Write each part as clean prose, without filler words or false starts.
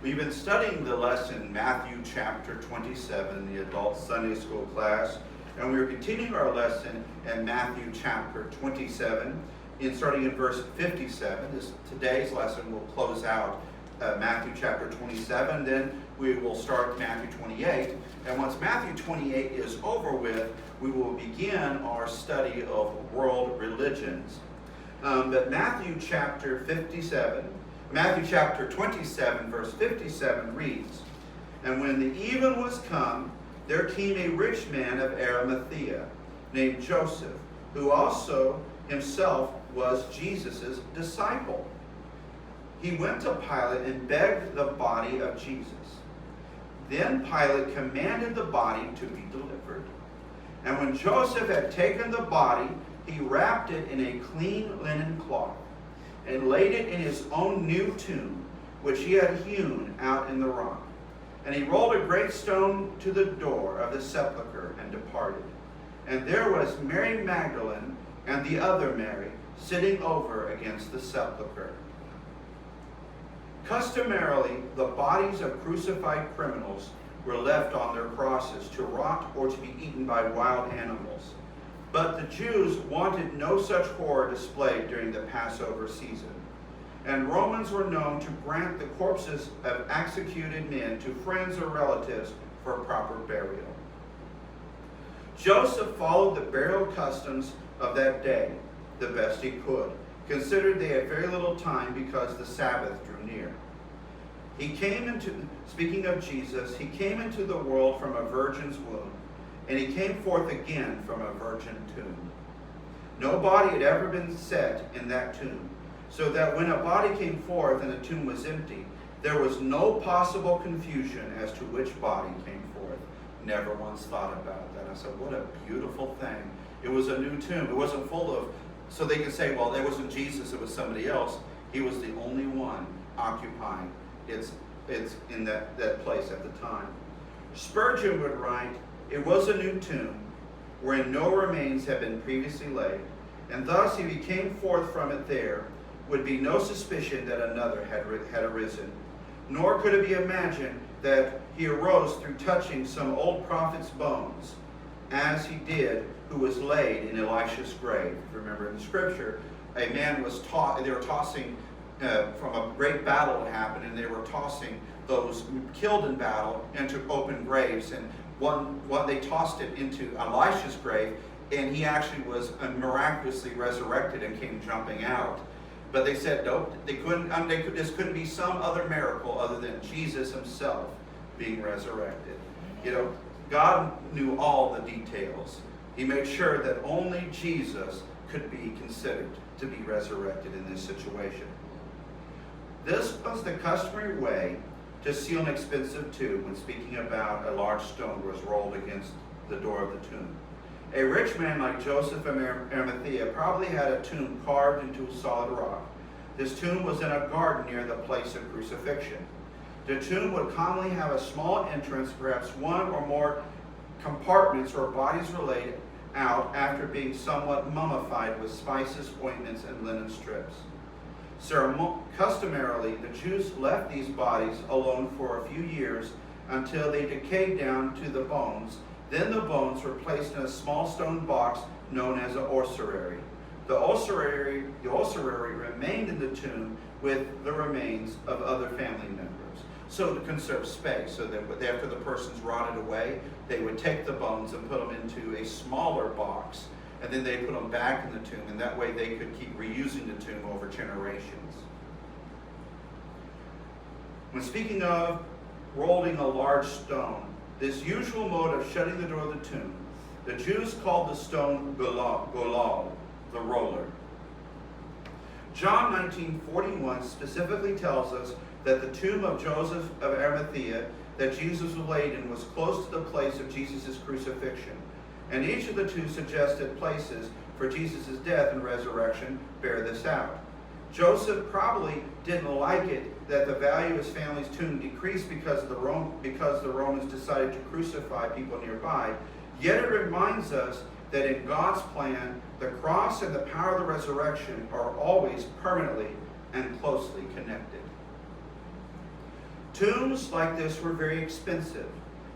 We've been studying the lesson Matthew chapter 27 in the adult Sunday school class, and we are continuing our lesson in Matthew chapter 27, starting in verse 57. Today's lesson will close out Matthew chapter 27, then we will start Matthew 28, and once Matthew 28 is over with, we will begin our study of world religions. But Matthew chapter 27, verse 57 reads, "And when the even was come, there came a rich man of Arimathea, named Joseph, who also himself was Jesus' disciple. He went to Pilate and begged the body of Jesus. Then Pilate commanded the body to be delivered. And when Joseph had taken the body, he wrapped it in a clean linen cloth, and laid it in his own new tomb, which he had hewn out in the rock. And he rolled a great stone to the door of the sepulchre and departed. And there was Mary Magdalene and the other Mary sitting over against the sepulchre." Customarily, the bodies of crucified criminals were left on their crosses to rot or to be eaten by wild animals. But the Jews wanted no such horror displayed during the Passover season. And Romans were known to grant the corpses of executed men to friends or relatives for proper burial. Joseph followed the burial customs of that day the best he could, considered they had very little time because the Sabbath drew near. Speaking of Jesus, he came into the world from a virgin's womb, and he came forth again from a virgin tomb. No body had ever been set in that tomb, so that when a body came forth and the tomb was empty, there was no possible confusion as to which body came forth. Never once thought about that. I said, what a beautiful thing. It was a new tomb. It wasn't full of, so they could say, well, it wasn't Jesus, it was somebody else. He was the only one occupying it's in that place at the time. Spurgeon would write, "It was a new tomb, wherein no remains had been previously laid, and thus if he came forth from it there would be no suspicion that another had arisen, nor could it be imagined that he arose through touching some old prophet's bones, as he did who was laid in Elisha's grave." Remember in the scripture, a man was they were tossing from a great battle that happened, and they were tossing those killed in battle into open graves, and one they tossed it into Elisha's grave, and he actually was miraculously resurrected and came jumping out. But they said, nope, this couldn't be some other miracle other than Jesus himself being resurrected. You know, God knew all the details. He made sure that only Jesus could be considered to be resurrected in this situation. This was the customary way to seal an expensive tomb when speaking about a large stone was rolled against the door of the tomb. A rich man like Joseph of Arimathea probably had a tomb carved into solid rock. This tomb was in a garden near the place of crucifixion. The tomb would commonly have a small entrance, perhaps one or more compartments where bodies were laid out after being somewhat mummified with spices, ointments, and linen strips. Customarily, the Jews left these bodies alone for a few years until they decayed down to the bones. Then the bones were placed in a small stone box known as an ossuary. The ossuary remained in the tomb with the remains of other family members. So to conserve space, so that after the person's rotted away, they would take the bones and put them into a smaller box, and then they put them back in the tomb, and that way they could keep reusing the tomb over generations. When speaking of rolling a large stone, this usual mode of shutting the door of the tomb, the Jews called the stone golal, the roller. John 19:41 specifically tells us that the tomb of Joseph of Arimathea that Jesus was laid in was close to the place of Jesus' crucifixion. And each of the two suggested places for Jesus' death and resurrection bear this out. Joseph probably didn't like it that the value of his family's tomb decreased because the Romans decided to crucify people nearby. Yet it reminds us that in God's plan, the cross and the power of the resurrection are always permanently and closely connected. Tombs like this were very expensive.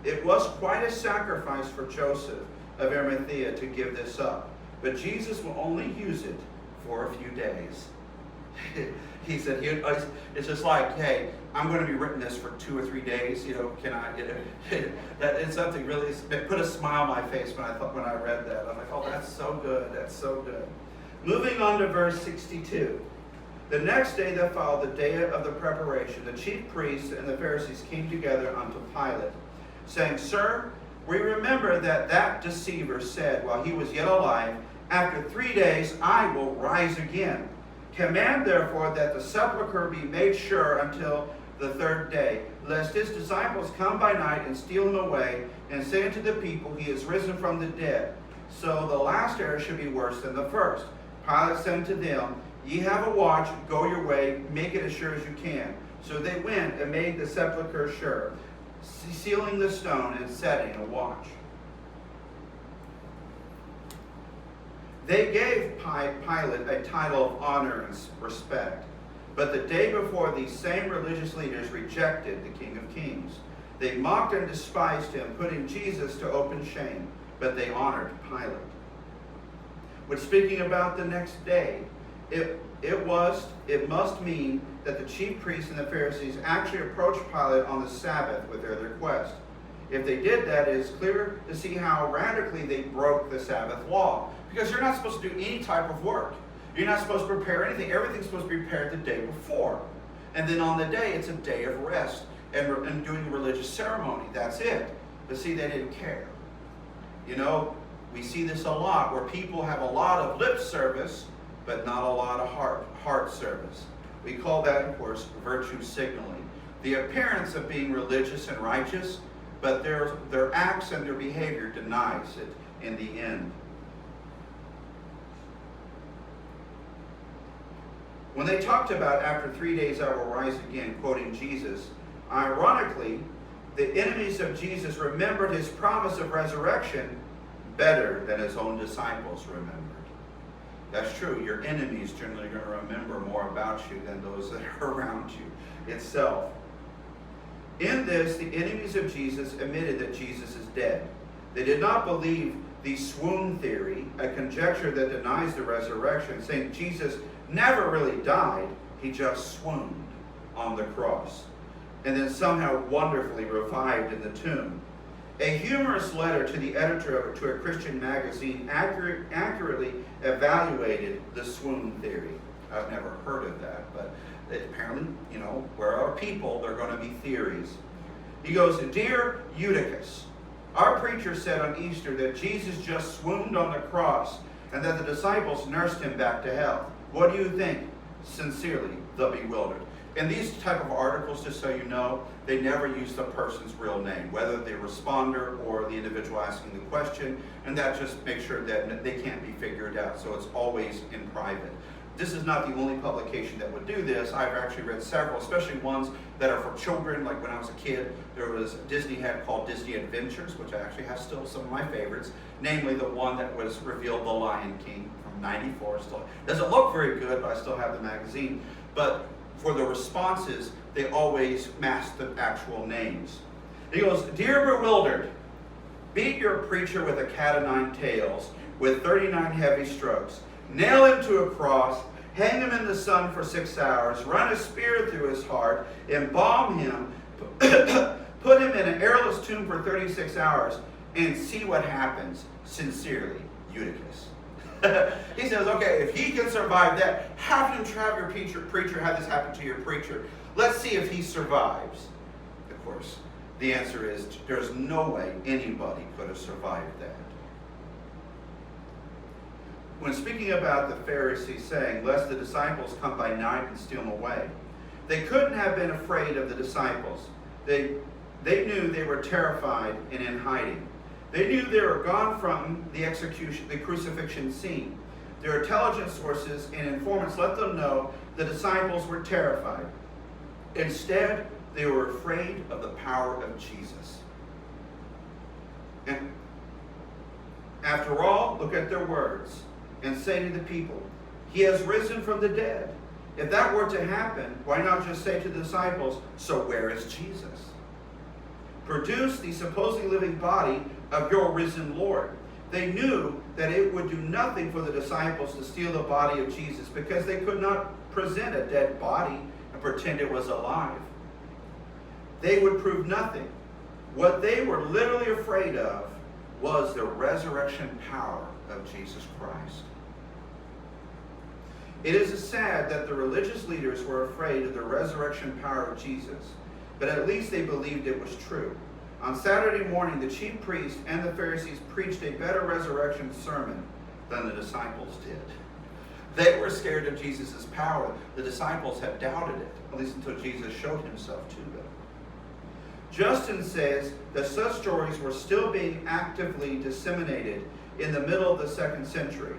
It was quite a sacrifice for Joseph of Arimathea to give this up. But Jesus will only use it for a few days. He said, it's just like, hey, I'm going to be written this for 2 or 3 days. Can I? That it's something really. It put a smile on my face when I read that. I'm like, oh, that's so good. That's so good. Moving on to verse 62. The next day that followed, the day of the preparation, the chief priests and the Pharisees came together unto Pilate, saying, Sir, we remember that deceiver said while he was yet alive, After 3 days I will rise again. Command therefore that the sepulchre be made sure until the 3rd day, lest his disciples come by night and steal him away, and say unto the people, He is risen from the dead. So the last error should be worse than the first. Pilate said to them, Ye have a watch, go your way, make it as sure as you can. So they went and made the sepulchre sure, sealing the stone and setting a watch. They gave Pilate a title of honor and respect. But the day before, these same religious leaders rejected the King of Kings. They mocked and despised him, putting Jesus to open shame, but they honored Pilate. When speaking about the next day, it must mean that the chief priests and the Pharisees actually approached Pilate on the Sabbath with their request. If they did that, it is clear to see how radically they broke the Sabbath law. Because you're not supposed to do any type of work. You're not supposed to prepare anything. Everything's supposed to be prepared the day before. And then on the day, it's a day of rest and doing a religious ceremony. That's it. But see, they didn't care. We see this a lot where people have a lot of lip service, but not a lot of heart service. We call that, of course, virtue signaling. The appearance of being religious and righteous, but their acts and their behavior denies it in the end. When they talked about after 3 days I will rise again, quoting Jesus, ironically, the enemies of Jesus remembered his promise of resurrection better than his own disciples remembered. That's true. Your enemies generally are going to remember more about you than those that are around you itself. In this, the enemies of Jesus admitted that Jesus is dead. They did not believe the swoon theory, a conjecture that denies the resurrection, saying Jesus never really died, he just swooned on the cross, and then somehow wonderfully revived in the tomb. A humorous letter to the editor to a Christian magazine accurately evaluated the swoon theory. I've never heard of that, but apparently, where are people, there are going to be theories. He goes, Dear Eutychus, our preacher said on Easter that Jesus just swooned on the cross and that the disciples nursed him back to health. What do you think? Sincerely, the bewildered. In these type of articles, just so you know, they never use the person's real name, whether the responder or the individual asking the question, and that just makes sure that they can't be figured out, so it's always in private. This is not the only publication that would do this. I've actually read several, especially ones that are for children. Like when I was a kid, Disney had called Disney Adventures, which I actually have still some of my favorites, namely the one that was revealed The Lion King from '94. Still doesn't look very good, but I still have the magazine. But for the responses, they always mask the actual names. He goes, Dear bewildered, beat your preacher with a cat o' nine tails, with 39 heavy strokes. Nail him to a cross, hang him in the sun for 6 hours, run a spear through his heart, embalm him, put him in an airless tomb for 36 hours, and see what happens. Sincerely, Eutychus. He says, okay, if he can survive that, have him have your preacher have this happen to your preacher. Let's see if he survives. Of course, the answer is there's no way anybody could have survived that. When speaking about the Pharisees saying, lest the disciples come by night and steal them away, they couldn't have been afraid of the disciples. They knew they were terrified and in hiding. They knew they were gone from the crucifixion scene. Their intelligence sources and informants let them know the disciples were terrified. Instead, they were afraid of the power of Jesus. And after all, look at their words and say to the people, He has risen from the dead. If that were to happen, why not just say to the disciples, so where is Jesus? Produce the supposedly living body of your risen Lord. They knew that it would do nothing for the disciples to steal the body of Jesus because they could not present a dead body and pretend it was alive. They would prove nothing. What they were literally afraid of was the resurrection power of Jesus Christ. It is sad that the religious leaders were afraid of the resurrection power of Jesus, but at least they believed it was true. On Saturday morning, the chief priests and the Pharisees preached a better resurrection sermon than the disciples did. They were scared of Jesus' power. The disciples had doubted it, at least until Jesus showed himself to them. Justin says that such stories were still being actively disseminated in the middle of the 2nd century.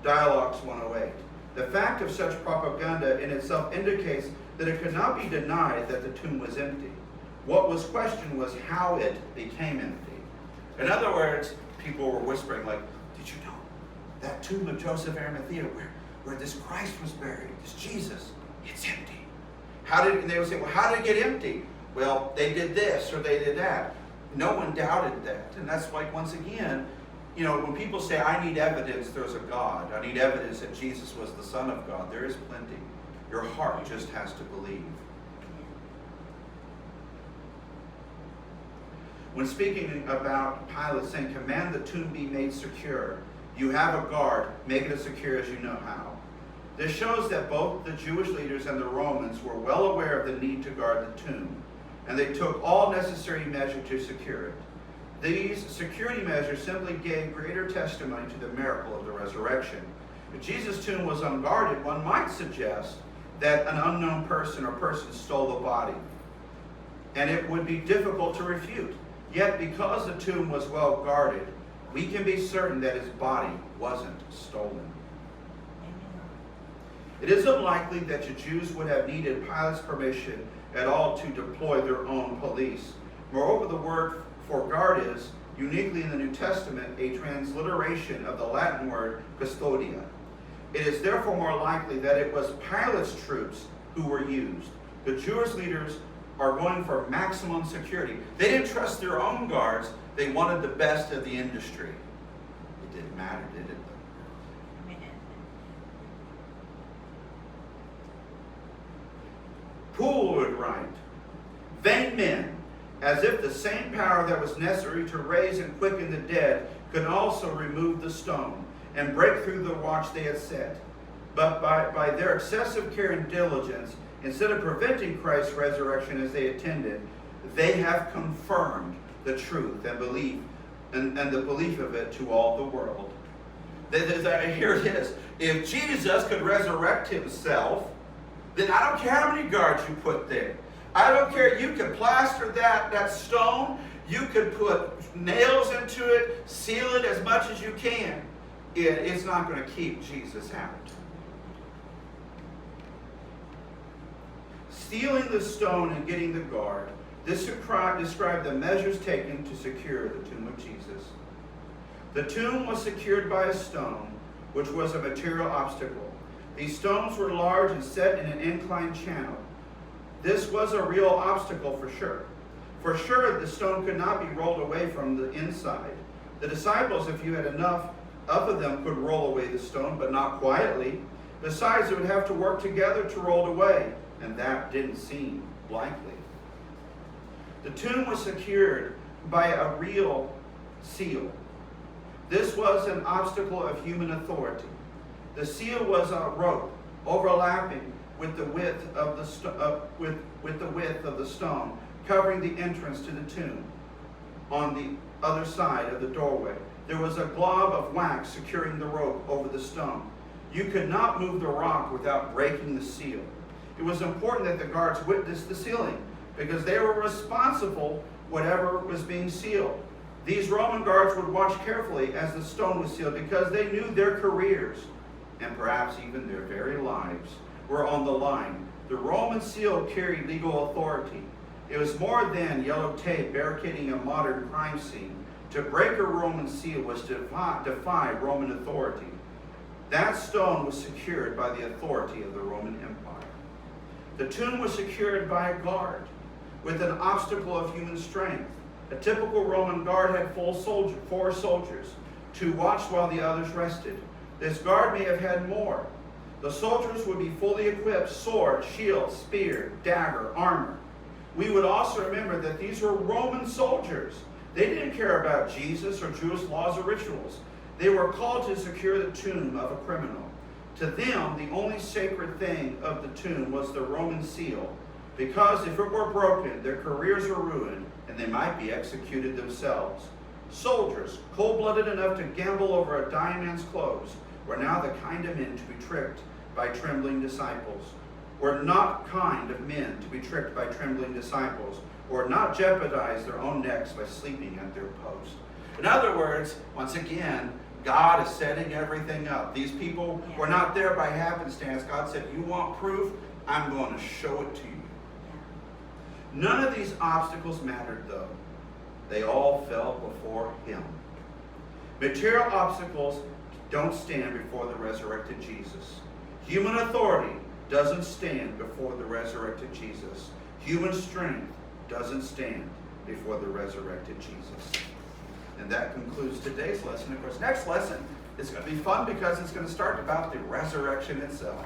Dialogues 108. The fact of such propaganda in itself indicates that it could not be denied that the tomb was empty. What was questioned was how it became empty. In other words, people were whispering like, did you know that tomb of Joseph Arimathea where this Christ was buried, this Jesus, it's empty. And they would say, well, how did it get empty? Well, they did this or they did that. No one doubted that. And that's like, once again, you know, when people say, I need evidence there's a God, I need evidence that Jesus was the Son of God, there is plenty. Your heart just has to believe. When speaking about Pilate saying, command the tomb be made secure, you have a guard, make it as secure as you know how. This shows that both the Jewish leaders and the Romans were well aware of the need to guard the tomb, and they took all necessary measures to secure it. These security measures simply gave greater testimony to the miracle of the resurrection. If Jesus' tomb was unguarded, one might suggest that an unknown person or persons stole the body, and it would be difficult to refute. Yet, because the tomb was well guarded, we can be certain that his body wasn't stolen. It is unlikely that the Jews would have needed Pilate's permission at all to deploy their own police. Moreover, the word for guard is, uniquely in the New Testament, a transliteration of the Latin word custodia. It is therefore more likely that it was Pilate's troops who were used. The Jewish leaders are going for maximum security. They didn't trust their own guards. They wanted the best of the industry. It didn't matter, did it? Poole would write, vain men, as if the same power that was necessary to raise and quicken the dead could also remove the stone and break through the watch they had set. But by their excessive care and diligence, instead of preventing Christ's resurrection as they intended, they have confirmed the truth and belief and the belief of it to all the world. Here it is. If Jesus could resurrect himself, then I don't care how many guards you put there. I don't care. You could plaster that stone. You could put nails into it, seal it as much as you can. It's not going to keep Jesus out. Stealing the stone and getting the guard, this described the measures taken to secure the tomb of Jesus. The tomb was secured by a stone, which was a material obstacle. These stones were large and set in an inclined channel. This was a real obstacle for sure. For sure, the stone could not be rolled away from the inside. The disciples, if you had enough of them, could roll away the stone, but not quietly. Besides, they would have to work together to roll it away, and that didn't seem likely. The tomb was secured by a real seal. This was an obstacle of human authority. The seal was a rope overlapping with the width of the stone, covering the entrance to the tomb. On the other side of the doorway, there was a glob of wax securing the rope over the stone. You could not move the rock without breaking the seal. It was important that the guards witnessed the sealing, because they were responsible whatever was being sealed. These Roman guards would watch carefully as the stone was sealed, because they knew their careers, and perhaps even their very lives, were on the line. The Roman seal carried legal authority. It was more than yellow tape barricading a modern crime scene. To break a Roman seal was to defy Roman authority. That stone was secured by the authority of the Roman Empire. The tomb was secured by a guard with an obstacle of human strength. A typical Roman guard had four soldiers to watch while the others rested. This guard may have had more. The soldiers would be fully equipped: sword, shield, spear, dagger, armor. We would also remember that these were Roman soldiers. They didn't care about Jesus or Jewish laws or rituals. They were called to secure the tomb of a criminal. To them, the only sacred thing of the tomb was the Roman seal, because if it were broken, their careers were ruined, and they might be executed themselves. Soldiers, cold-blooded enough to gamble over a dying man's clothes, were now the kind of men to be tricked by trembling disciples. Were not kind of men to be tricked by trembling disciples, or not jeopardize their own necks by sleeping at their post. In other words, once again, God is setting everything up. These people were not there by happenstance. God said, you want proof? I'm going to show it to you. None of these obstacles mattered, though. They all fell before him. Material obstacles don't stand before the resurrected Jesus. Human authority doesn't stand before the resurrected Jesus. Human strength doesn't stand before the resurrected Jesus. And that concludes today's lesson. Of course, next lesson is going to be fun because it's going to start about the resurrection itself.